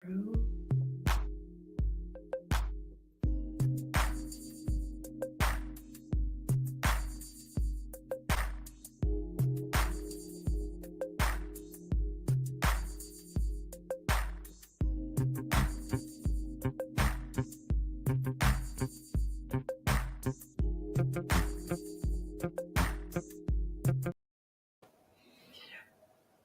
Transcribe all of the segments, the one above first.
YOURREGURU.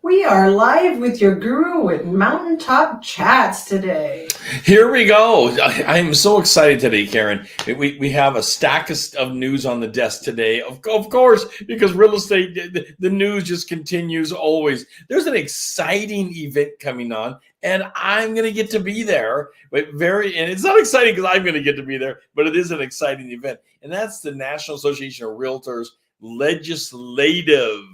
We are live with your guru with Mtn Top Chats today. Here we go. I am so excited today, Karen. We have a stack of news on the desk today. Of course, because real estate, the news just continues always. There's an exciting event coming on, and I'm going to get to be there. And it's not exciting because I'm going to get to be there, but it is an exciting event. And that's the National Association of Realtors legislative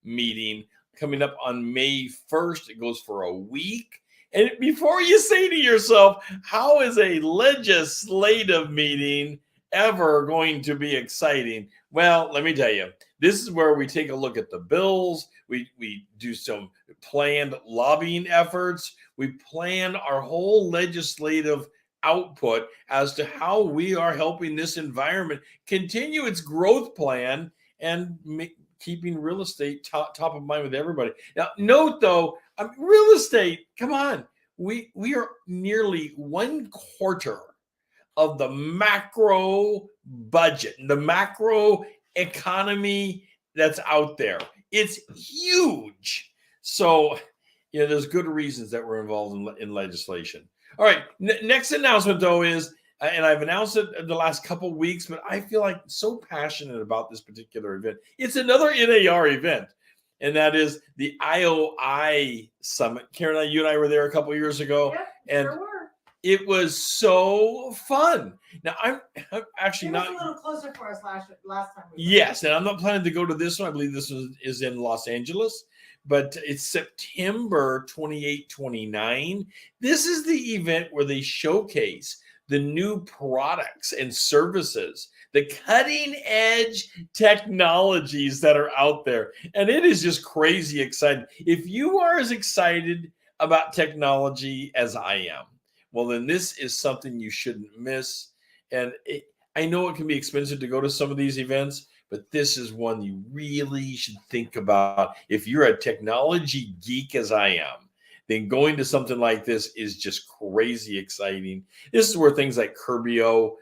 meeting coming up on May 1st. It goes for a week. And before you say to yourself, how is a legislative meeting ever going to be exciting? Well, let me tell you, this is where we take a look at the bills. We do some planned lobbying efforts. We plan our whole legislative output as to how we are helping this environment continue its growth plan and keeping real estate top of mind with everybody. Now, note though, real estate, come on, we are nearly 1/4 of the macro budget, the macro economy that's out there. It's huge. So, there's good reasons that we're involved in legislation. All right, next announcement though is, and I've announced it the last couple weeks, but I feel like so passionate about this particular event. It's another NAR event, and that is the Ioi Summit. Karen, you and I were there a couple years ago, and sure were. It was so fun. Now, I'm actually not. It was a little closer for us last time. Yes, and I'm not planning to go to this one. I believe this one is in Los Angeles, but it's September 28, 29. This is the event where they showcase the new products and services, the cutting edge technologies that are out there. And it is just crazy exciting. If you are as excited about technology as I am, well, then this is something you shouldn't miss. And I know it can be expensive to go to some of these events, but this is one you really should think about. If you're a technology geek as I am, then going to something like this is just crazy exciting. This is where things like Curbio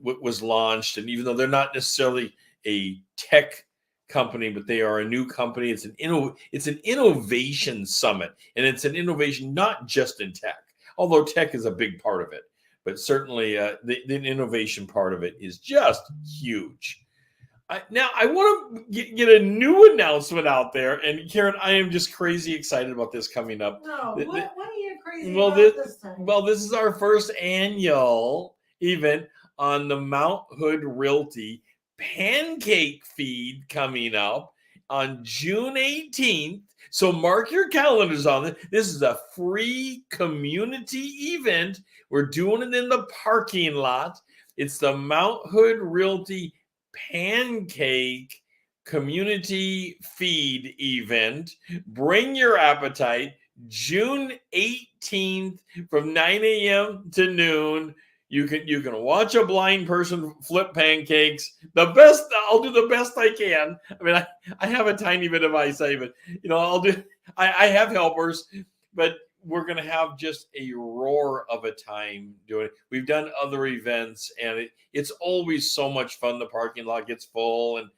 was launched. And even though they're not necessarily a tech company, but they are a new company, it's an innovation summit. And it's an innovation not just in tech, although tech is a big part of it. But certainly the innovation part of it is just huge. Now, I want to get a new announcement out there. And Karen, I am just crazy excited about this coming up. No, what are you crazy about this time? Well, this is our first annual event on the Mount Hood Realty Pancake Feed coming up on June 18th. So mark your calendars on it. This is a free community event. We're doing it in the parking lot. It's the Mount Hood Realty Pancake Community Feed event. Bring your appetite. June 18th from 9 a.m. to noon. You can watch a blind person flip pancakes. I'll do the best I can. I mean, I have a tiny bit of eyesight, but I have helpers, but we're going to have just a roar of a time doing it. We've done other events, and it's always so much fun. The parking lot gets full, and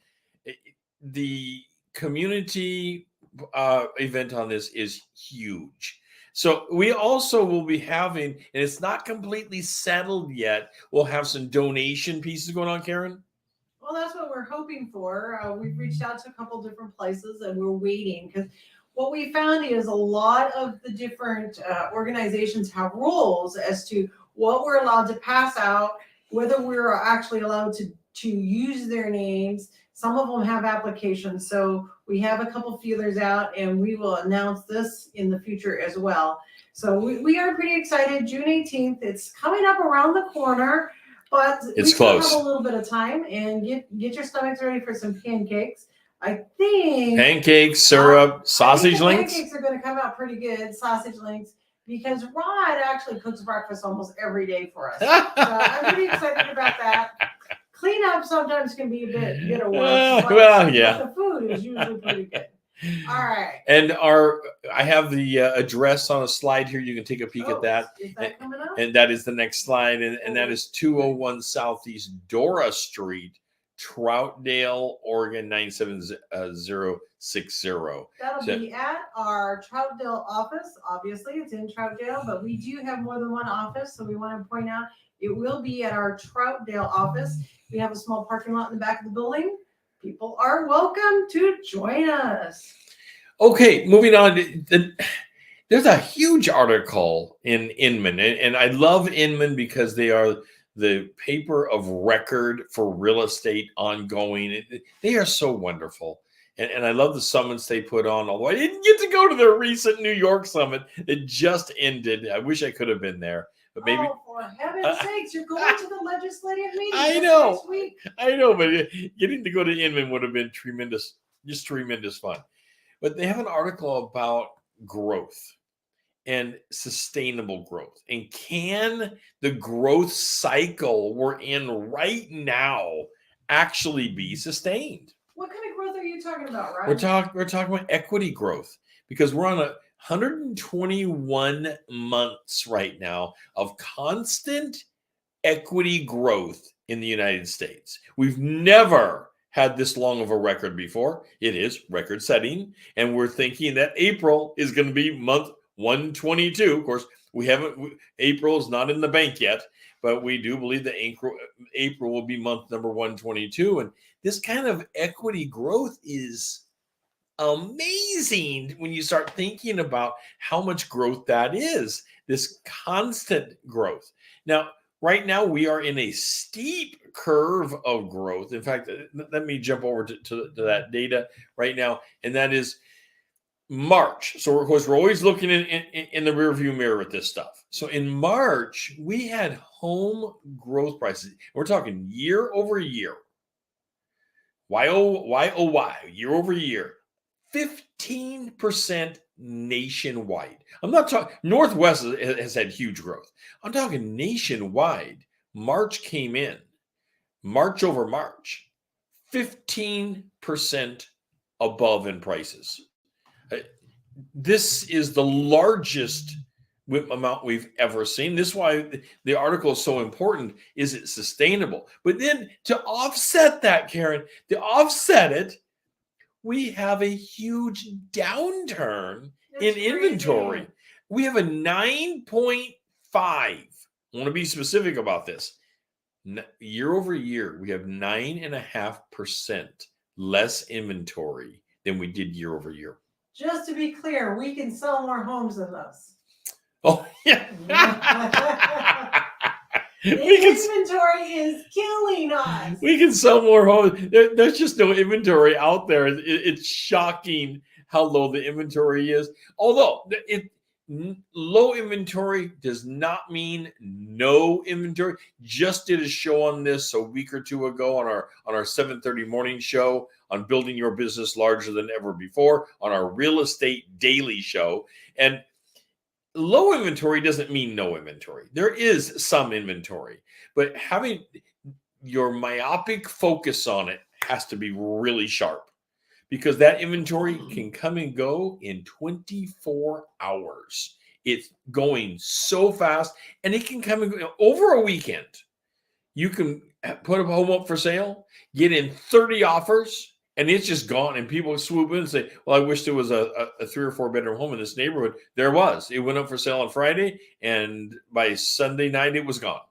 the community event on this is huge. So we also will be having, and it's not completely settled yet, we'll have some donation pieces going on, Karen? Well, that's what we're hoping for. We've reached out to a couple different places, and we're waiting because what we found is a lot of the different organizations have rules as to what we're allowed to pass out, whether we're actually allowed to use their names. Some of them have applications. So we have a couple feelers out, and we will announce this in the future as well. So we are pretty excited. June 18th, it's coming up around the corner, but it's close. We still have a little bit of time, and get your stomachs ready for some pancakes. I think pancakes, syrup, sausage links. Pancakes are going to come out pretty good. Sausage links. because Rod actually cooks breakfast almost every day for us. So I'm pretty excited about that. Cleanup sometimes can be a bit of work, but the food is usually pretty good. All right. And I have the address on a slide here. You can take a peek at that. Is that coming up? And that is the next slide. And that is 201 Southeast Dora Street, Troutdale, Oregon 97060. That'll be at our Troutdale office. Obviously, it's in Troutdale, but we do have more than one office. So we want to point out it will be at our Troutdale office. We have a small parking lot in the back of the building. People are welcome to join us. Okay, moving on. There's a huge article in Inman, and I love Inman because they are the paper of record for real estate ongoing. They are so wonderful. And I love the summits they put on, although I didn't get to go to their recent New York summit. It just ended. I wish I could have been there. But maybe, oh, for heaven's sakes, you're going to the legislative meeting I know. next week. I know, but getting to go to Inman would have been tremendous, just tremendous fun. But they have an article about growth and sustainable growth. And can the growth cycle we're in right now actually be sustained? What kind of growth are you talking about, Ryan? We're talking about equity growth, because we're on 121 months right now of constant equity growth in the United States. We've never had this long of a record before. It is record setting, and we're thinking that April is going to be month 122. Of course, April is not in the bank yet, but we do believe that April will be month number 122. And this kind of equity growth is amazing when you start thinking about how much growth that is, this constant growth. Now, right now, we are in a steep curve of growth. In fact, let me jump over to that data right now, and that is March. So, of course, we're always looking in the rearview mirror at this stuff. So, in March, we had home growth prices. We're talking year over year. YOY, year over year. 15% nationwide. I'm not talking, Northwest has had huge growth. I'm talking nationwide. March came in, March over March, 15% above in prices. This is the largest amount we've ever seen. This is why the article is so important. Is it sustainable? But then to offset that, Karen, we have a huge downturn in inventory. Crazy. We have a 9.5. I want to be specific about this. Year over year, we have 9.5% less inventory than we did year over year. Just to be clear, we can sell more homes than this. Oh, yeah. Inventory is killing us. We can sell more homes. There's just no inventory out there. It's shocking how low the inventory is. Although low inventory does not mean no inventory. Just did a show on this a week or two ago on our 7:30 morning show on building your business larger than ever before on our real estate daily show. And low inventory doesn't mean no inventory. There is some inventory, but having your myopic focus on it has to be really sharp, because that inventory can come and go in 24 hours. It's going so fast, and it can come and go over a weekend. You can put a home up for sale, get in 30 offers, and it's just gone. And people swoop in and say, well, I wish there was a 3 or 4 bedroom home in this neighborhood. There was. It went up for sale on Friday, and by Sunday night, it was gone.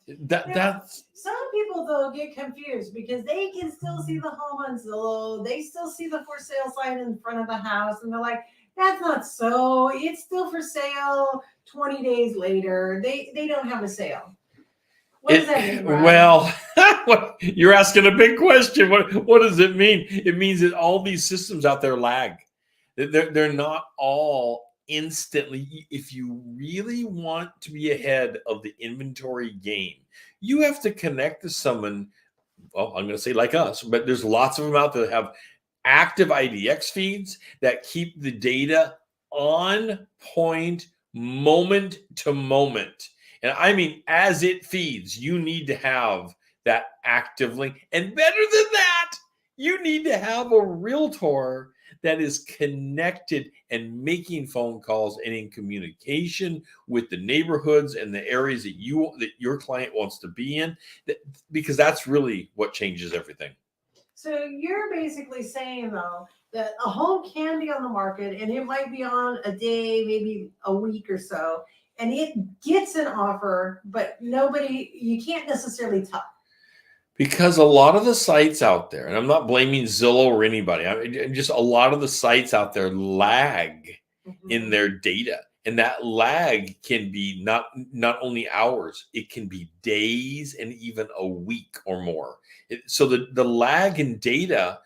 That's some people, though, get confused because they can still see the home on Zillow. They still see the for sale sign in front of the house, and they're like, that's not so. It's still for sale 20 days later. They don't have a sale. What does that mean, Ryan? Well, you're asking a big question. What does it mean? It means that all these systems out there lag. They're not all instantly. If you really want to be ahead of the inventory game, you have to connect to someone, well, I'm going to say like us, but there's lots of them out there that have active IDX feeds that keep the data on point moment to moment. And I mean, as it feeds, you need to have that active link. And better than that, you need to have a realtor that is connected and making phone calls and in communication with the neighborhoods and the areas that your client wants to be in, because that's really what changes everything. So you're basically saying, though, that a home can be on the market and it might be on a day, maybe a week or so, and it gets an offer, but you can't necessarily tell. Because a lot of the sites out there, and I'm not blaming Zillow or anybody, just a lot of the sites out there lag in their data. And that lag can be not only hours, it can be days and even a week or more. So the lag in data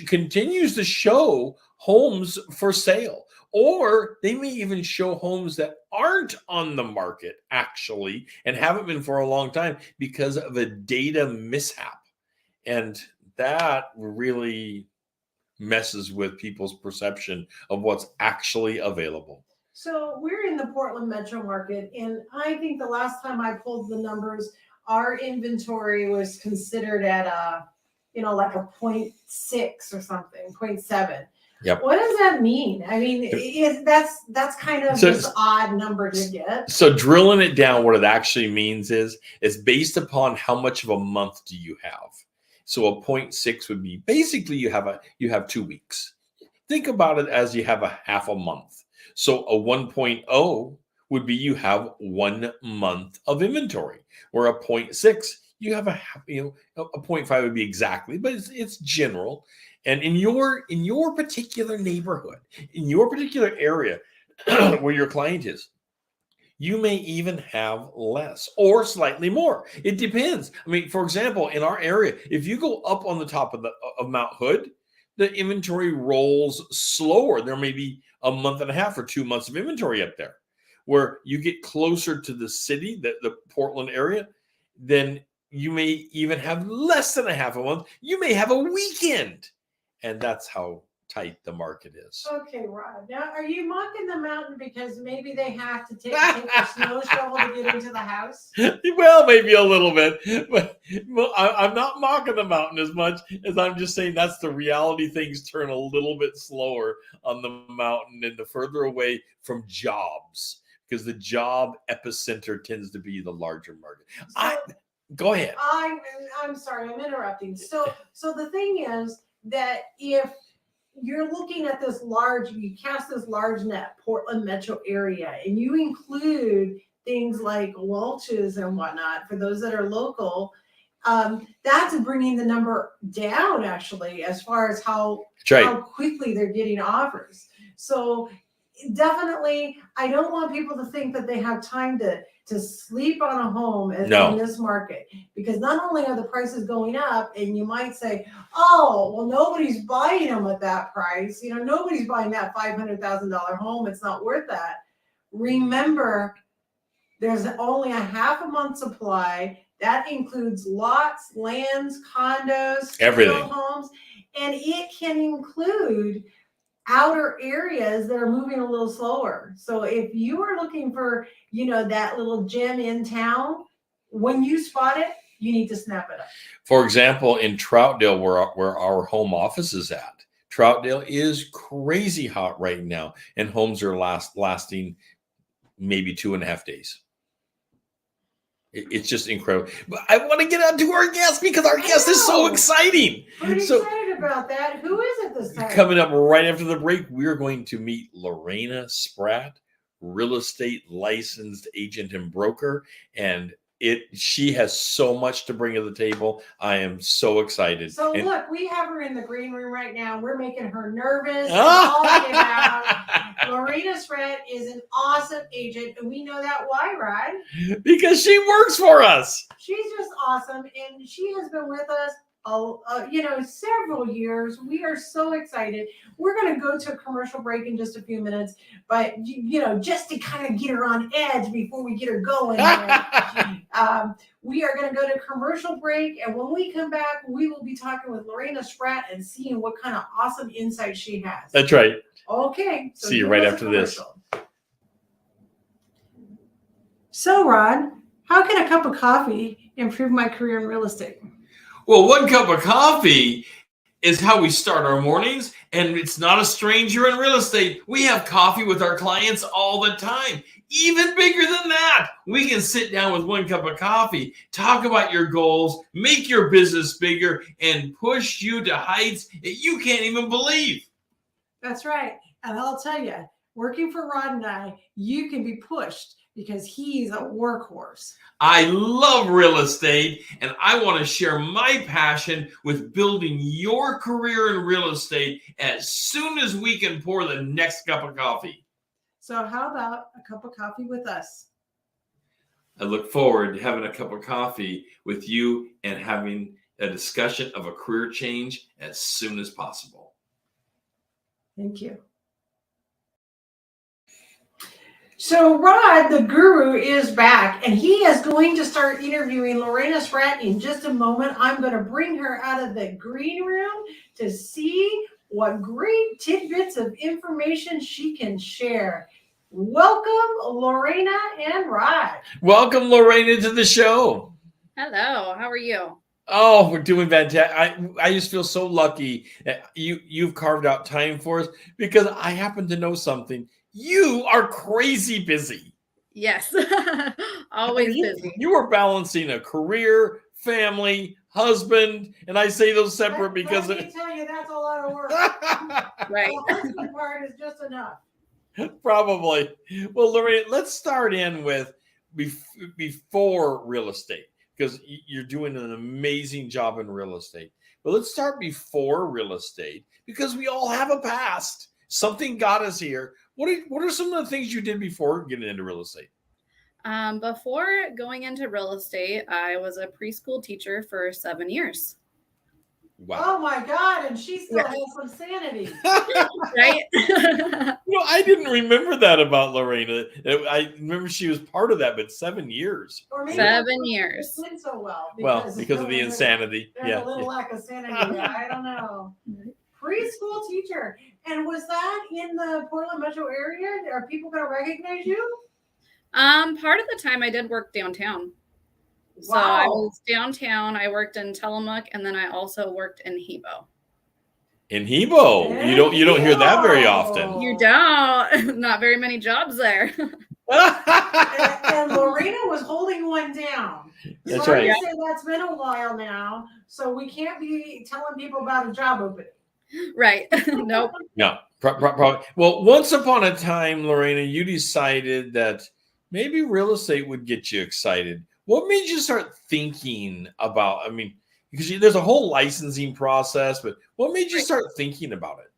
continues to show homes for sale. Or they may even show homes that aren't on the market actually and haven't been for a long time because of a data mishap. And that really messes with people's perception of what's actually available. So we're in the Portland metro market, and I think the last time I pulled the numbers, our inventory was considered at like a 0.6 or something, 0.7. Yep. What does that mean? I mean, that's kind of just odd number to get. So drilling it down, what it actually means is it's based upon how much of a month do you have. So a 0.6 would be basically you have 2 weeks. Think about it as you have a half a month. So a 1.0 would be you have 1 month of inventory, where a 0.6 you have a 0.5 would be exactly, but it's general. And in your particular neighborhood, in your particular area where your client is, you may even have less or slightly more. It depends. I mean, for example, in our area, if you go up on the top of Mount Hood, the inventory rolls slower. There may be a month and a half or 2 months of inventory up there. Where you get closer to the city, the Portland area, then you may even have less than a half a month. You may have a weekend. And that's how tight the market is. Okay, Rod. Now, are you mocking the mountain because maybe they have to take a snow shovel to get into the house? Well, maybe a little bit, but I'm not mocking the mountain as much as I'm just saying that's the reality. Things turn a little bit slower on the mountain and the further away from jobs, because the job epicenter tends to be the larger market. Go ahead. I'm sorry, I'm interrupting. So the thing is that if you're looking at you cast this large net, Portland metro area, and you include things like Welch's and whatnot for those that are local, that's bringing the number down actually, as far as how quickly they're getting offers. So definitely, I don't want people to think that they have time to sleep on a home in this market, because not only are the prices going up, and you might say, oh, well, nobody's buying them at that price. Nobody's buying that $500,000 home. It's not worth that. Remember, there's only a half a month supply. That includes lots, lands, condos, everything, homes, and it can include outer areas that are moving a little slower. So if you are looking for, that little gem in town, when you spot it, you need to snap it up. For example, in Troutdale, where our home office is at, Troutdale is crazy hot right now, and homes are lasting maybe 2.5 days. It's just incredible. But I want to get out to our guest, because our guest is so exciting. Pretty excited about that. Who is it this time? Coming up right after the break, we're going to meet Lorena Spratt, real estate licensed agent and broker. And she has so much to bring to the table. I am so excited. So look, we have her in the green room right now. We're making her nervous. All get out. Lorena Spratt is an awesome agent, and we know that. Why, Rod? Because she works for us. She's just awesome, and she has been with us several years. We are so excited. We're going to go to a commercial break in just a few minutes, but just to kind of get her on edge before we get her going, we are going to go to commercial break, and when we come back, we will be talking with Lorena Spratt and seeing what kind of awesome insight she has. That's right. Okay. See you right after this. So, Rod, how can a cup of coffee improve my career in real estate? Well, one cup of coffee is how we start our mornings, and it's not a stranger in real estate. We have coffee with our clients all the time. Even bigger than that, we can sit down with one cup of coffee, talk about your goals, make your business bigger, and push you to heights that you can't even believe. That's right. And I'll tell you, working for Rod and I, you can be pushed because he's a workhorse. I love real estate, and I want to share my passion with building your career in real estate as soon as we can pour the next cup of coffee. So how about a cup of coffee with us? I look forward to having a cup of coffee with you and having a discussion of a career change as soon as possible. Thank you. So Rod, the guru, is back, and he is going to start interviewing Lorena Spratt in just a moment. I'm going to bring her out of the green room to see what great tidbits of information she can share. Welcome, Lorena and Rod. Welcome, Lorena, to the show. Hello, how are you? Oh, we're doing fantastic. I just feel so lucky that you've carved out time for us because I happen to know something. You are crazy busy. Yes, always busy. You are balancing a career, family, husband, and I say those separate because let me tell you, that's a lot of work. Right. The husband part is just enough. Probably. Well, Lorena, let's start in with before real estate because you're doing an amazing job in real estate. But let's start before real estate because we all have a past. Something got us here. What are some of the things you did before getting into real estate? Before going into real estate, I was a preschool teacher for 7 years. Wow. Oh my God, and she still has some sanity. Right? I didn't remember that about Lorena. I remember she was part of that, but 7 years. Or maybe 7 years. It went so well. Because of the insanity. There's a little lack of sanity. I don't know. Preschool teacher. And was that in the Portland metro area? Are people going to recognize you? Part of the time I did work downtown. So I was downtown, I worked in Tillamook, and then I also worked in Hebo. In Hebo. You don't hear that very often. You don't. Not very many jobs there. and Lorena was holding one down. That's so right. I say that's been a while now, so we can't be telling people about a job opening. Right. Nope. No. Probably. Well, once upon a time, Lorena, you decided that maybe real estate would get you excited. What made you start thinking about, because there's a whole licensing process, but what made you start thinking about it?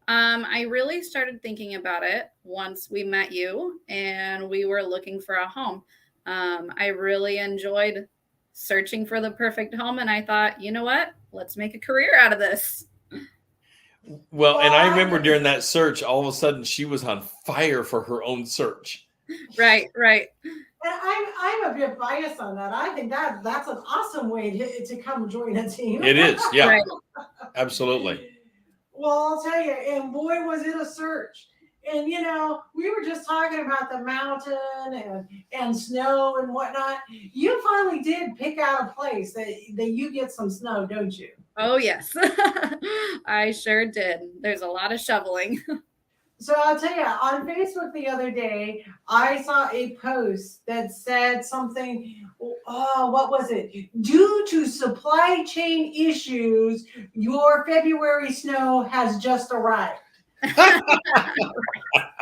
I really started thinking about it once we met you and we were looking for a home. I really enjoyed searching for the perfect home, and I thought, you know what? Let's make a career out of this. Well, and I remember during that search, all of a sudden she was on fire for her own search. Right. And I'm a bit biased on that. I think that's an awesome way to come join a team. It is, yeah, Right. Absolutely. Well, I'll tell you, and boy, was it a search. And, we were just talking about the mountain and snow and whatnot. You finally did pick out a place that you get some snow, don't you? Oh, yes. I sure did. There's a lot of shoveling. So I'll tell you, on Facebook the other day, I saw a post that said something, what was it? Due to supply chain issues, your February snow has just arrived.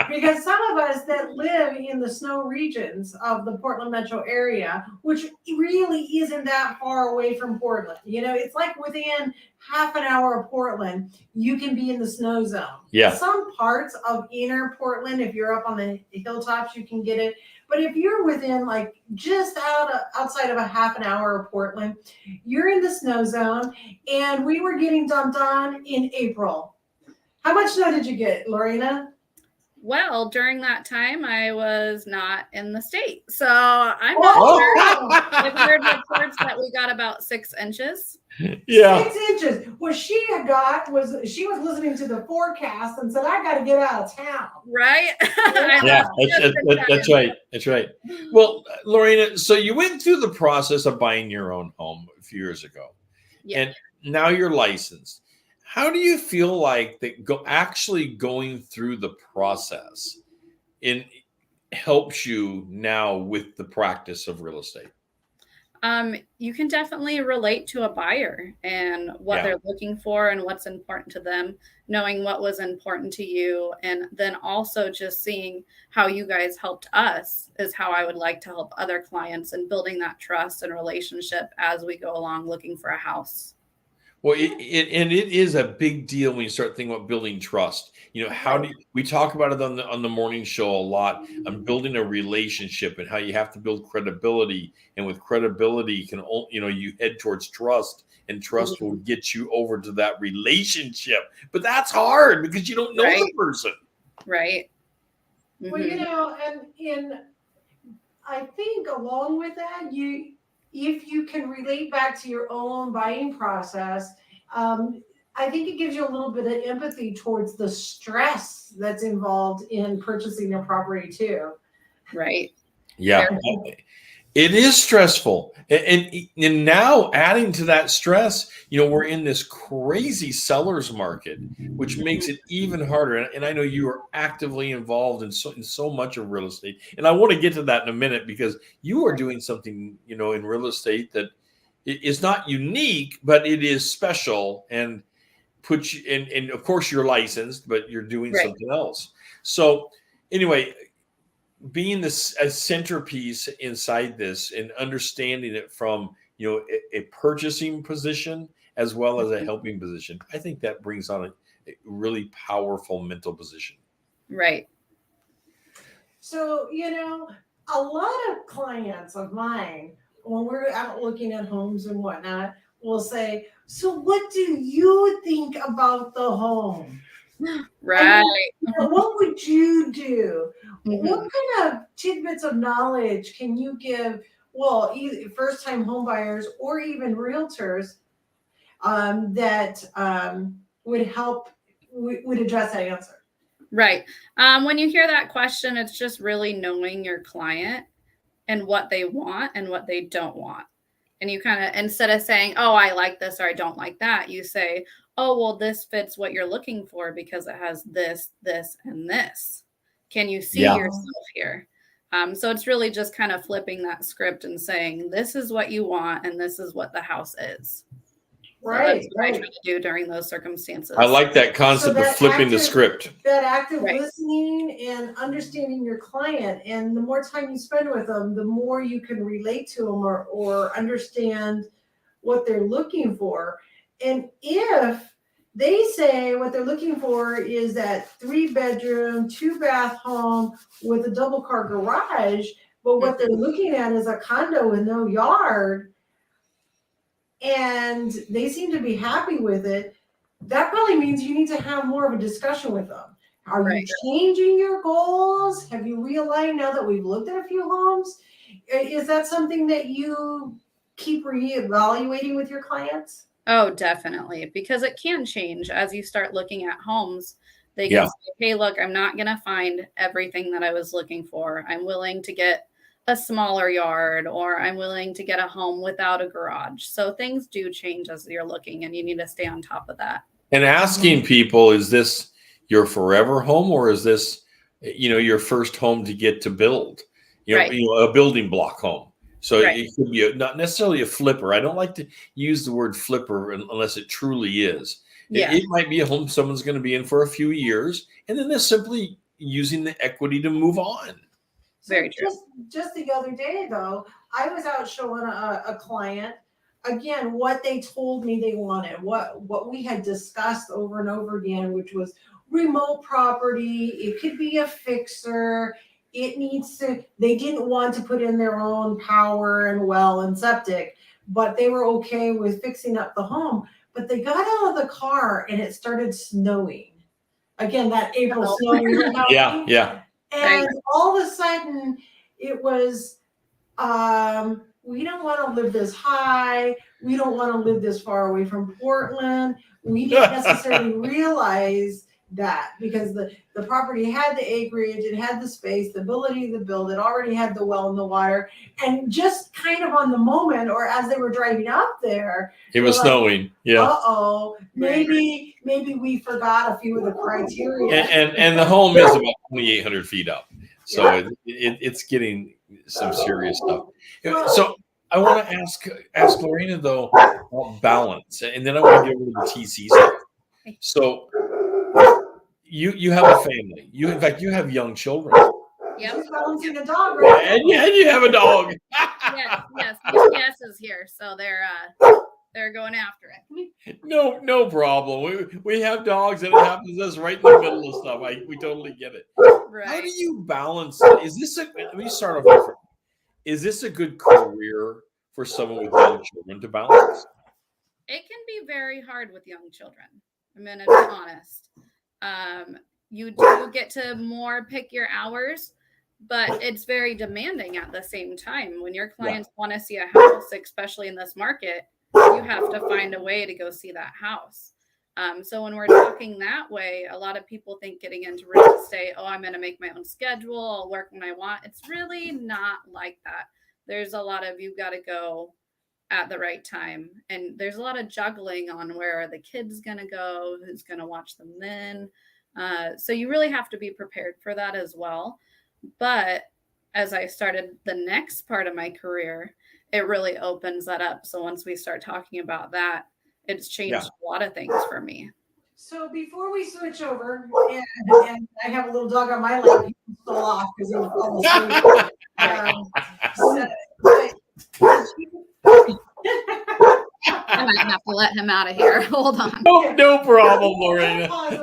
Because some of us that live in the snow regions of the Portland metro area, which really isn't that far away from Portland, it's like within half an hour of Portland, you can be in the snow zone. Yeah. Some parts of inner Portland, if you're up on the hilltops, you can get it. But if you're within just outside of a half an hour of Portland, you're in the snow zone, and we were getting dumped on in April. How much snow did you get, Lorena? Well, during that time, I was not in the state. So I'm not Oh, sure. I've heard reports that we got about 6 inches. Yeah. 6 inches. What she had got was she was listening to the forecast and said, I got to get out of town. Right? I Yeah, know. that's right. That's right. Well, Lorena, so you went through the process of buying your own home a few years ago, Yeah. and now you're licensed. How do you feel like that actually going through the process in helps you now with the practice of real estate? You can definitely relate to a buyer and what Yeah. they're looking for and what's important to them, knowing what was important to you. And then also just seeing how you guys helped us is how I would like to help other clients and building that trust and relationship as we go along looking for a house. Well, it is a big deal when you start thinking about building trust. You know, how do we talk about it on the morning show a lot on building a relationship and how you have to build credibility, and with credibility, you head towards trust, and trust will get you over to that relationship. But that's hard because you don't know the person. Right. Well, and I think along with that, if you can relate back to your own buying process, I think it gives you a little bit of empathy towards the stress that's involved in purchasing a property too. Right. Yeah. It is stressful. And now adding to that stress, we're in this crazy seller's market, which makes it even harder. And I know you are actively involved in so much of real estate. And I want to get to that in a minute because you are doing something, in real estate that is not unique, but it is special and puts you in. And of course you're licensed, but you're doing something else. So anyway, being a centerpiece inside this and understanding it from a purchasing position as well as a helping position, I think that brings on a really powerful mental position. Right. So a lot of clients of mine, when we're out looking at homes and whatnot, will say, so what do you think about the home? Right. What would you do? What kind of tidbits of knowledge can you give, well, either first-time home buyers or even realtors that would help, would address that answer? Right. When you hear that question, it's just really knowing your client and what they want and what they don't want. And you kind of, instead of saying, oh, I like this or I don't like that, you say, oh, well, this fits what you're looking for because it has this, this, and this. Can you see yourself here? So it's really just kind of flipping that script and saying, this is what you want and this is what the house is. Right. So that's what I try to do during those circumstances. I like that concept of flipping the script. That active listening and understanding your client. And the more time you spend with them, the more you can relate to them or understand what they're looking for. And if they say what they're looking for is that 3-bedroom, 2-bath home with a double car garage, but what they're looking at is a condo with no yard, and they seem to be happy with it, that probably means you need to have more of a discussion with them. Are you changing your goals? Have you realigned now that we've looked at a few homes? Is that something that you keep reevaluating with your clients? Oh, definitely. Because it can change as you start looking at homes. They can say, hey, look, I'm not going to find everything that I was looking for. I'm willing to get a smaller yard, or I'm willing to get a home without a garage. So things do change as you're looking, and you need to stay on top of that. And asking people, is this your forever home, or is this, your first home to get to build, a building block home? So it could be not necessarily a flipper. I don't like to use the word flipper unless it truly is. Yeah. It might be a home someone's going to be in for a few years, and then they're simply using the equity to move on. Very true. Just the other day, though, I was out showing a client, again, what they told me they wanted, what we had discussed over and over again, which was remote property. It could be a fixer. It needs to, they didn't want to put in their own power and well and septic, but they were okay with fixing up the home. But they got out of the car and it started snowing. again, that April snow we were having. Yeah, yeah. And all of a sudden it was, we don't want to live this high. We don't want to live this far away from Portland. We didn't necessarily realize that because the property had the acreage, it had the space, the ability to build, it already had the well and the water. And just kind of on the moment, or as they were driving up there, It was snowing. Yeah. Uh-oh, maybe we forgot a few of the criteria. And the home is about 2,800 feet up. So it's getting some serious stuff. So I want to ask Lorena though about balance, and then I want to get rid of the TC stuff. So you have a family. In fact, you have young children. Yep. She's balancing a dog, right? And you have a dog. Yes. GPS is here, so they're going after it. No problem. We have dogs, and it happens to us right in the middle of stuff. We totally get it. Right. How do you balance it? Let me start off different. Is this a good career for someone with young children to balance? It can be very hard with young children. I'm going to be honest. You do get to more pick your hours, but it's very demanding at the same time. When your clients want to see a house, especially in this market, you have to find a way to go see that house. So when we're talking that way, a lot of people think getting into real estate, I'm going to make my own schedule, I'll work when I want. It's really not like that. There's a lot of, you've got to go at the right time. And there's a lot of juggling on where are the kids going to go, who's going to watch them then. So you really have to be prepared for that as well. But as I started the next part of my career, it really opens that up. So once we start talking about that, it's changed a lot of things for me. So before we switch over, and I have a little dog on my lap, he fell off because he was falling I might have to let him out of here. Hold on. No problem, Lorena. Asleep.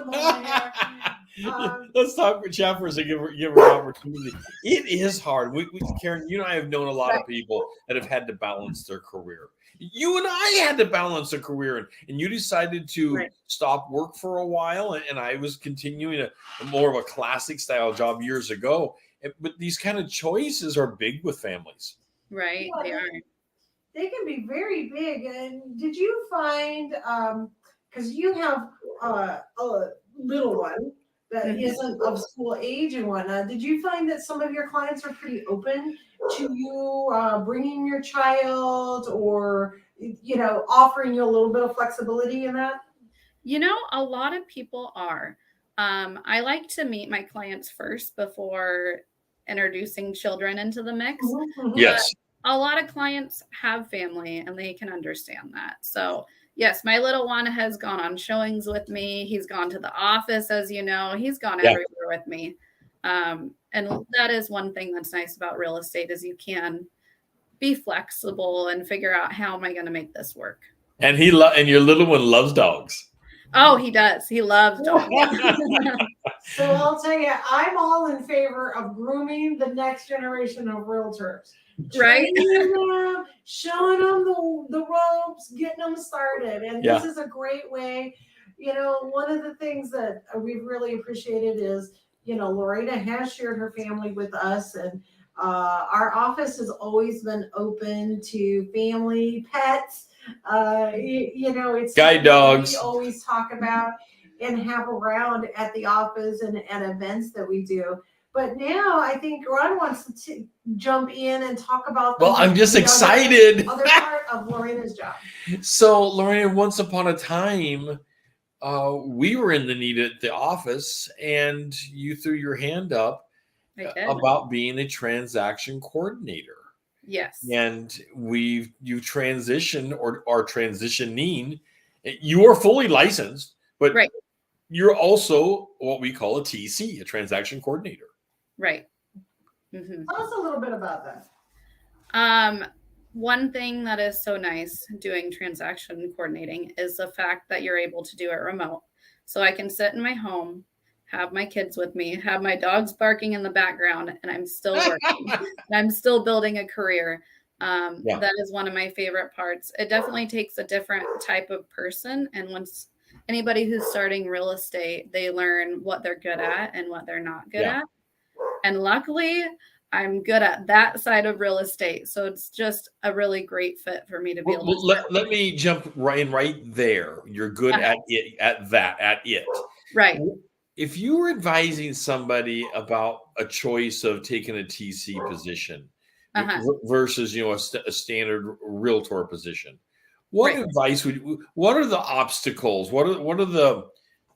Let's talk with Jeffers and give her an opportunity. It is hard. Karen, you and I have known a lot of people that have had to balance their career. You and I had to balance a career, and you decided to stop work for a while, and I was continuing a more of a classic style job years ago. But these kind of choices are big with families. Right, they are. They can be very big. And did you find, because you have a little one that isn't of school age and whatnot, did you find that some of your clients are pretty open to you bringing your child, or offering you a little bit of flexibility in that? A lot of people are. I like to meet my clients first before introducing children into the mix. Yes. A lot of clients have family and they can understand that. So yes, my little one has gone on showings with me. He's gone to the office, as you know. He's gone everywhere with me. And that is one thing that's nice about real estate, is you can be flexible and figure out, how am I going to make this work? And and your little one loves dogs. Oh, he does. He loves dogs. So I'll tell you, I'm all in favor of grooming the next generation of realtors. Right. Training them, showing them the ropes, getting them started. And this is a great way. One of the things that we've really appreciated is, Lorena has shared her family with us, and our office has always been open to family, pets. It's guide dogs. We always talk about and have around at the office and at events that we do. But now I think Ron wants to jump in and talk about. Well, I'm just excited. Other part of Lorena's job. So, Lorena, once upon a time, we were in the need at the office, and you threw your hand up about being a transaction coordinator. Yes. And you transitioned or are transitioning. You are fully licensed, but you're also what we call a TC, a transaction coordinator. Right. Tell us a little bit about that. One thing that is so nice doing transaction coordinating is the fact that you're able to do it remote. So I can sit in my home, have my kids with me, have my dogs barking in the background, and I'm still working. And I'm still building a career. That is one of my favorite parts. It definitely takes a different type of person. And once anybody who's starting real estate, they learn what they're good at and what they're not good at. And luckily, I'm good at that side of real estate. So it's just a really great fit for me to be able to let me jump right there. You're good at it, at it. Right. If you were advising somebody about a choice of taking a TC position versus, a standard realtor position, what advice what are the obstacles? What are the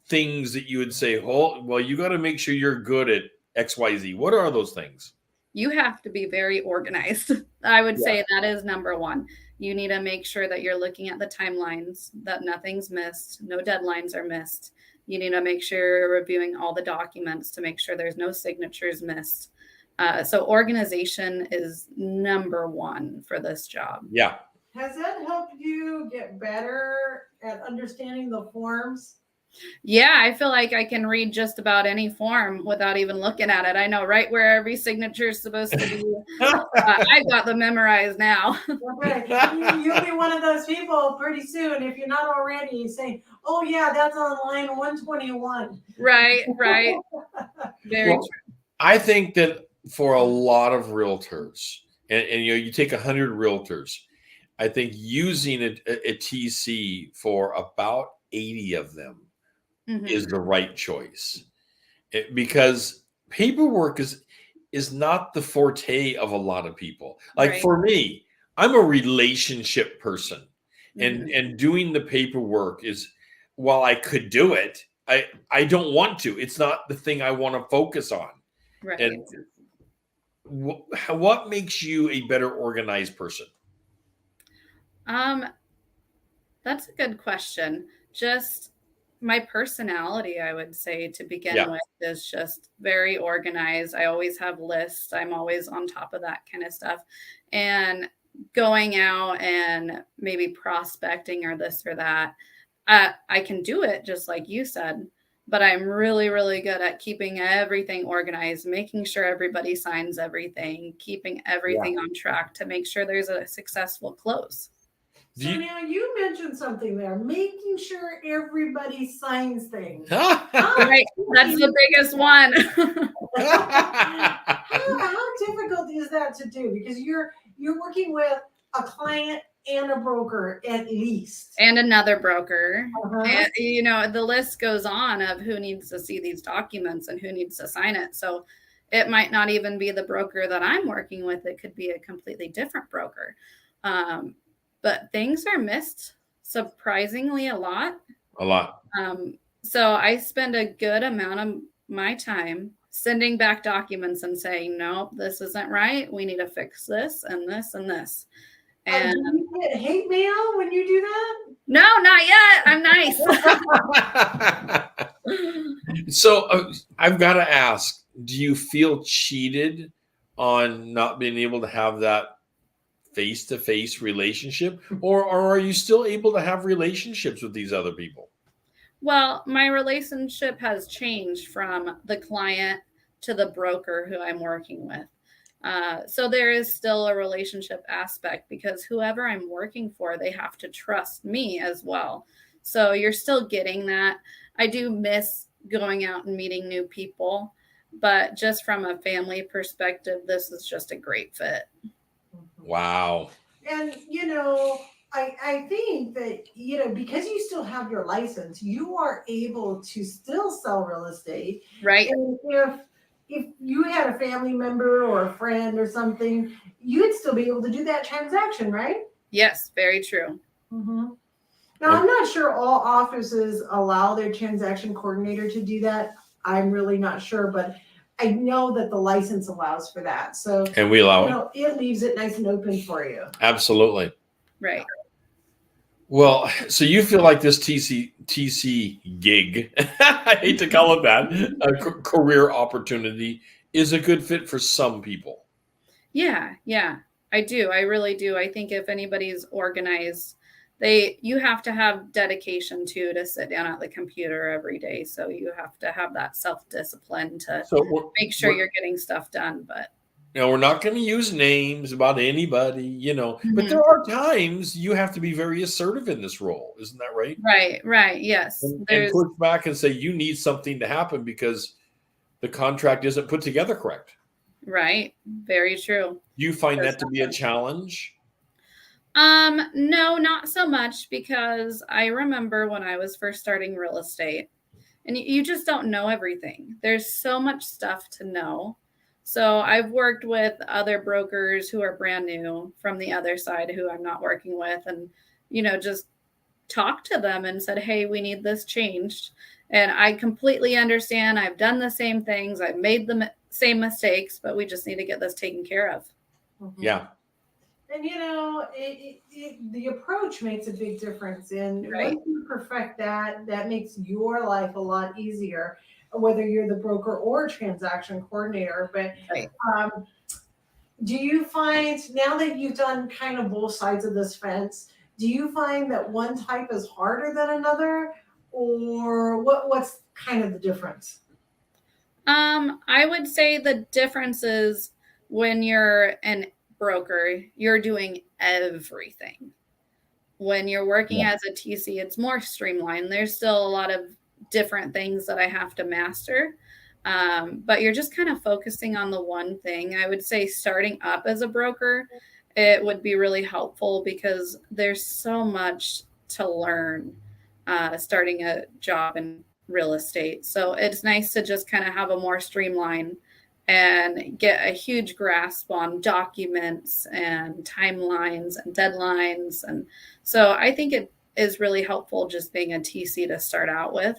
things that you would say, well, you got to make sure you're good at XYZ. What are those things? You have to be very organized. I would say that is number one. You need to make sure that you're looking at the timelines, that nothing's missed, no deadlines are missed. You need to make sure you're reviewing all the documents to make sure there's no signatures missed. So organization is number one for this job. Yeah. Has that helped you get better at understanding the forms? Yeah, I feel like I can read just about any form without even looking at it. I know right where every signature is supposed to be. I got them memorized now. Okay. You'll be one of those people pretty soon, if you're not already, saying, oh yeah, that's on line 121. Right. Very true. I think that for a lot of realtors, and you take 100 realtors, I think using a TC for about 80 of them is the right choice, because paperwork is not the forte of a lot of people. Like for me, I'm a relationship person, and doing the paperwork is, while I could do it, I don't want to. It's not the thing I want to focus on. Right. And what makes you a better organized person? That's a good question. Just my personality, I would say, to begin with, is just very organized. I always have lists. I'm always on top of that kind of stuff. And going out and maybe prospecting or this or that, I can do it just like you said, but I'm really, really good at keeping everything organized, making sure everybody signs everything, keeping everything on track to make sure there's a successful close. So now you mentioned something there, making sure everybody signs things. Right. That's the biggest one. How difficult is that to do? Because you're working with a client and a broker at least. And another broker. And, the list goes on of who needs to see these documents and who needs to sign it. So it might not even be the broker that I'm working with. It could be a completely different broker. But things are missed surprisingly a lot. So I spend a good amount of my time sending back documents and saying, no, this isn't right. We need to fix this and this and this. And do you get hate mail when you do that? No, not yet. I'm nice. So I've got to ask, do you feel cheated on not being able to have that face-to-face relationship, or are you still able to have relationships with these other people? Well, my relationship has changed from the client to the broker who I'm working with. So there is still a relationship aspect, because whoever I'm working for, they have to trust me as well. So you're still getting that. I do miss going out and meeting new people, but just from a family perspective, this is just a great fit. Wow. And, I think that, because you still have your license, you are able to still sell real estate. Right. And if you had a family member or a friend or something, you'd still be able to do that transaction, right? Yes, very true. Mm-hmm. Now, I'm not sure all offices allow their transaction coordinator to do that. I'm really not sure, but I know that the license allows for that. So, and we allow it. It leaves it nice and open for you. Absolutely. Right. Well, so you feel like this TC gig, I hate to call it that, a career opportunity, is a good fit for some people. Yeah, I do. I really do. I think if anybody's organized, you have to have dedication to sit down at the computer every day. So you have to have that self-discipline to make sure you're getting stuff done. But Now, we're not going to use names about anybody, but Mhm. there are times you have to be very assertive in this role. Isn't that right? Right. Yes. And push back and say you need something to happen because the contract isn't put together correct. Right. Very true. Do you find that to be a challenge? No, not so much, because I remember when I was first starting real estate, and you just don't know everything. There's so much stuff to know. So I've worked with other brokers who are brand new from the other side who I'm not working with, and, just talked to them and said, hey, we need this changed. And I completely understand. I've done the same things. I've made the same mistakes, but we just need to get this taken care of. Mhm. Yeah. And the approach makes a big difference. And Right. once you perfect that, that makes your life a lot easier, whether you're the broker or transaction coordinator. But Right. do you find, now that you've done kind of both sides of this fence, do you find that one type is harder than another, or what's kind of the difference? I would say the difference is when you're an broker, you're doing everything. When you're working Yeah. as a TC, it's more streamlined. There's still a lot of different things that I have to master. But you're just kind of focusing on the one thing. I would say starting up as a broker, it would be really helpful because there's so much to learn starting a job in real estate. So it's nice to just kind of have a more streamline and get a huge grasp on documents and timelines and deadlines. And so I think it is really helpful just being a TC to start out with.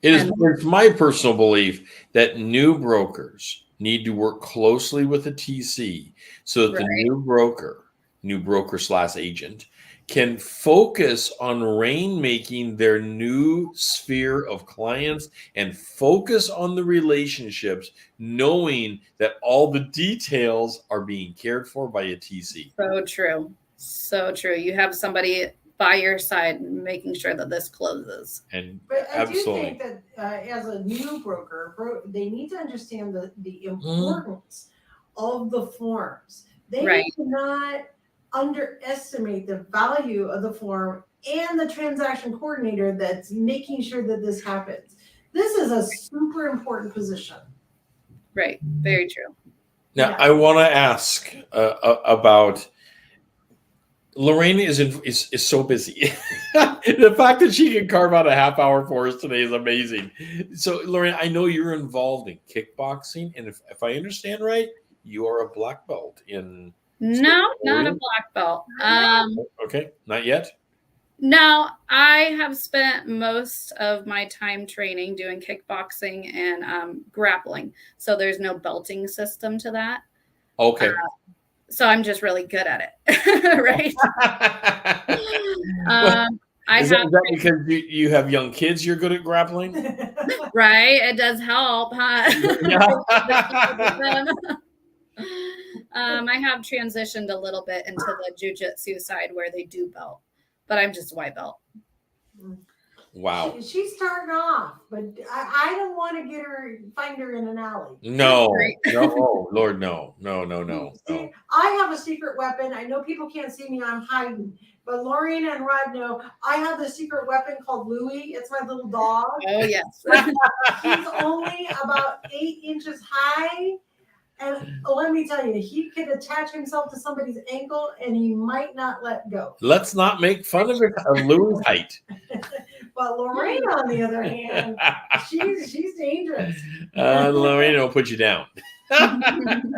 It's my personal belief that new brokers need to work closely with a TC so that the new broker / agent can focus on rainmaking their new sphere of clients and focus on the relationships, knowing that all the details are being cared for by a TC. So true. So true. You have somebody by your side making sure that this closes. And But I do absolutely. think that as a new broker, they need to understand the importance of the forms. They Right. need to not underestimate the value of the form and the transaction coordinator that's making sure that this happens. This is a super important position. Right. Very true. Now, Yeah. I want to ask about Lorena is so busy. The fact that she can carve out a half hour for us today is amazing. So, Lorena, I know you're involved in kickboxing, and if I understand right, you are a black belt in. No, not a black belt. Okay, not yet. No, I have spent most of my time training doing kickboxing and grappling. So there's no belting system to that. Okay. So I'm just really good at it. Right. Is that because you have young kids you're good at grappling? Right. It does help, huh? Yeah. I have transitioned a little bit into the jujitsu side where they do belt, but I'm just a white belt. Wow. She's starting off, but I don't want to find her in an alley. No, oh, Lord, no. See, I have a secret weapon. I know people can't see me, I'm hiding. But Lorena and Rod know I have the secret weapon called Louie. It's my little dog. Oh, yes. He's only about 8 inches high. And let me tell you, he could attach himself to somebody's ankle and he might not let go. Let's not make fun of Lou's height. But Lorena, on the other hand, she's dangerous. Lorena will put you down. So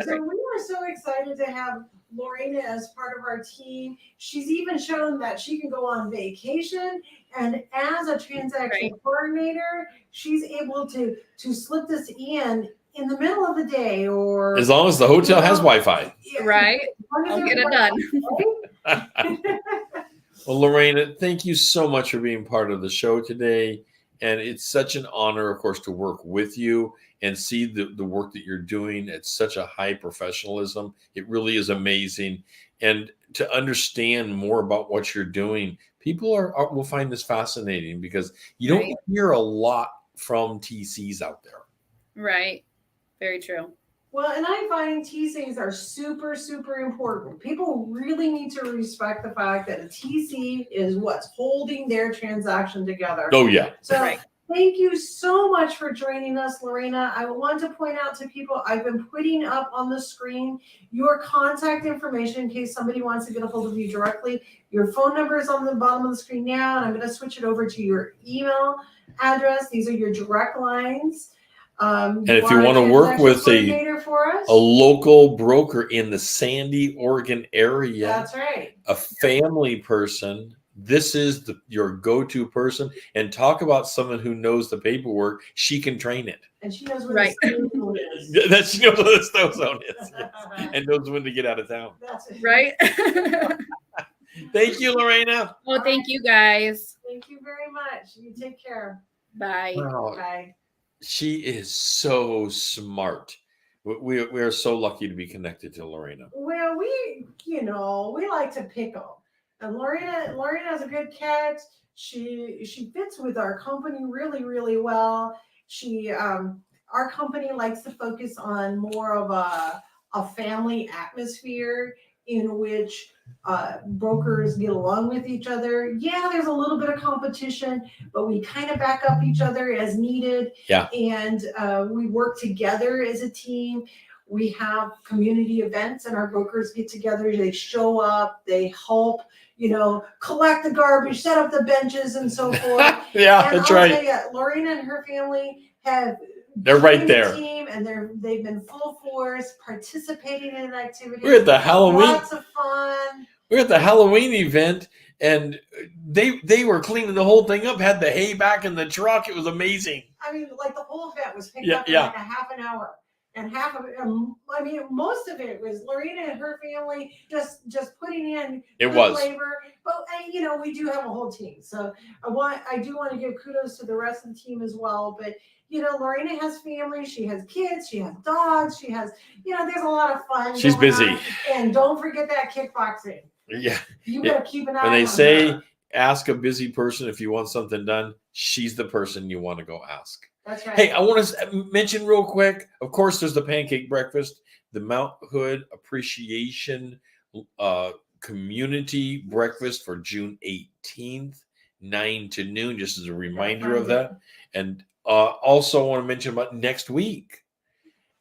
we were so excited to have Lorena as part of our team. She's even shown that she can go on vacation, and as a transaction coordinator, she's able to slip this in the middle of the day, or as long as the hotel has Wi-Fi. Right. I'll get it done. Well, Lorena, thank you so much for being part of the show today. And it's such an honor, of course, to work with you and see the work that you're doing at such a high professionalism. It really is amazing. And to understand more about what you're doing, people will find this fascinating because you don't hear a lot from TCs out there. Right. Very true. Well, and I'm finding TCs are super, super important. People really need to respect the fact that a TC is what's holding their transaction together. Oh yeah. So Right. thank you so much for joining us, Lorena. I want to point out to people, I've been putting up on the screen your contact information in case somebody wants to get a hold of you directly. Your phone number is on the bottom of the screen now, and I'm going to switch it over to your email address. These are your direct lines. And if you want to work with a local broker in the Sandy, Oregon area, that's right, a family person, this is your go-to person. And talk about someone who knows the paperwork. She can train it. and she knows where Right. the snow is. That she knows where the snow zone is, yes. And knows when to get out of town. That's it. Right. Thank you, Lorena. Well, thank you guys. Thank you very much. You take care. Bye. Wow. Bye. She is so smart. We are so lucky to be connected to Lorena. Well, we like to pickle. And Lorena's a good cat. She fits with our company really, really well. Our company likes to focus on more of a family atmosphere in which brokers get along with each other. Yeah, there's a little bit of competition, but we kind of back up each other as needed. Yeah. And we work together as a team. We have community events and our brokers get together. They show up, they help, collect the garbage, set up the benches and so forth. Yeah, And that's I'll right. tell you, Lorena and her family They're right joined the there. team, and they've been full force participating in activities. We're at the Halloween. Lots of fun. We're at the Halloween event, and they were cleaning the whole thing up. Had the hay back in the truck. It was amazing. I mean, like the whole event was picked Yeah, up in yeah. like a half an hour. And half of it, most of it was Lorena and her family just putting in It good was. labor. But we do have a whole team, so I do want to give kudos to the rest of the team as well. But Lorena has family, she has kids, she has dogs, she has there's a lot of fun. She's going busy. on. And don't forget that kickboxing. Yeah. You better keep an eye When on they say her. ask a busy person if you want something done, she's the person you want to go ask. That's right. Hey, I want to mention real quick. Of course, there's the pancake breakfast, the Mount Hood Appreciation Community Breakfast for June 18th, 9 to noon, just as a reminder of that. And also, I want to mention about next week.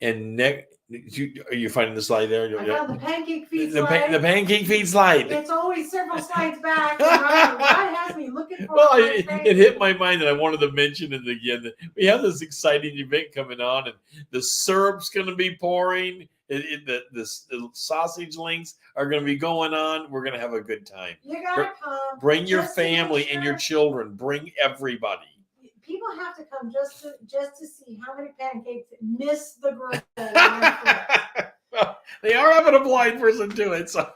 And are you finding the slide there? I found the pancake feed The slide. pancake feed slide. It's always several slides back. And Ryan has me looking for Well, it. it hit my mind that I wanted to mention it again. That we have this exciting event coming on, and the syrup's going to be pouring. The sausage links are going to be going on. We're going to have a good time. You gotta come. Bring your just to make family and your sure- children. Bring everybody. People have to come just to see how many pancakes miss the grill. when they're cooked. Well, they are having a blind person do it. So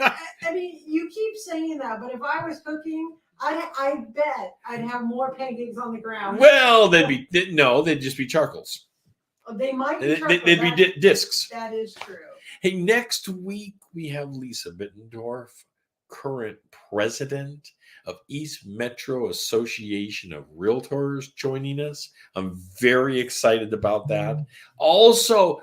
I mean, you keep saying that, but if I was cooking, I bet I'd have more pancakes on the ground. well, they'd just be charcoals. They might be. They'd be discs. That is true. Hey, next week we have Lisa Bittendorf, current president of East Metro Association of Realtors, joining us. I'm very excited about that. Also,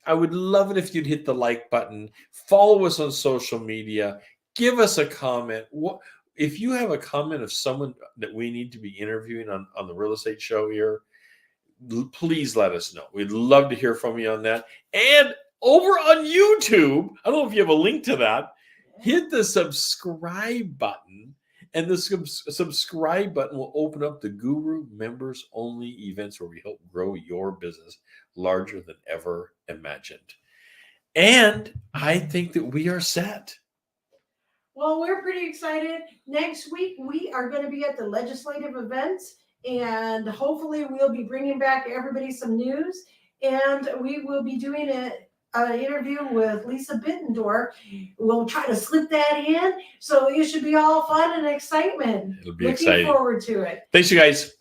I would love it if you'd hit the like button, follow us on social media, give us a comment. If you have a comment of someone that we need to be interviewing on the real estate show here, please let us know. We'd love to hear from you on that. And over on YouTube, I don't know if you have a link to that, hit the subscribe button, and the subscribe button will open up the Guru members only events where we help grow your business larger than ever imagined. And I think that we are set. Well, we're pretty excited. Next week, we are going to be at the legislative events, and hopefully we'll be bringing back everybody some news, and we will be doing an interview with Lisa Bittendorf. We'll try to slip that in, so it should be all fun and excitement. It'll be Looking exciting. forward to it. Thanks, you guys.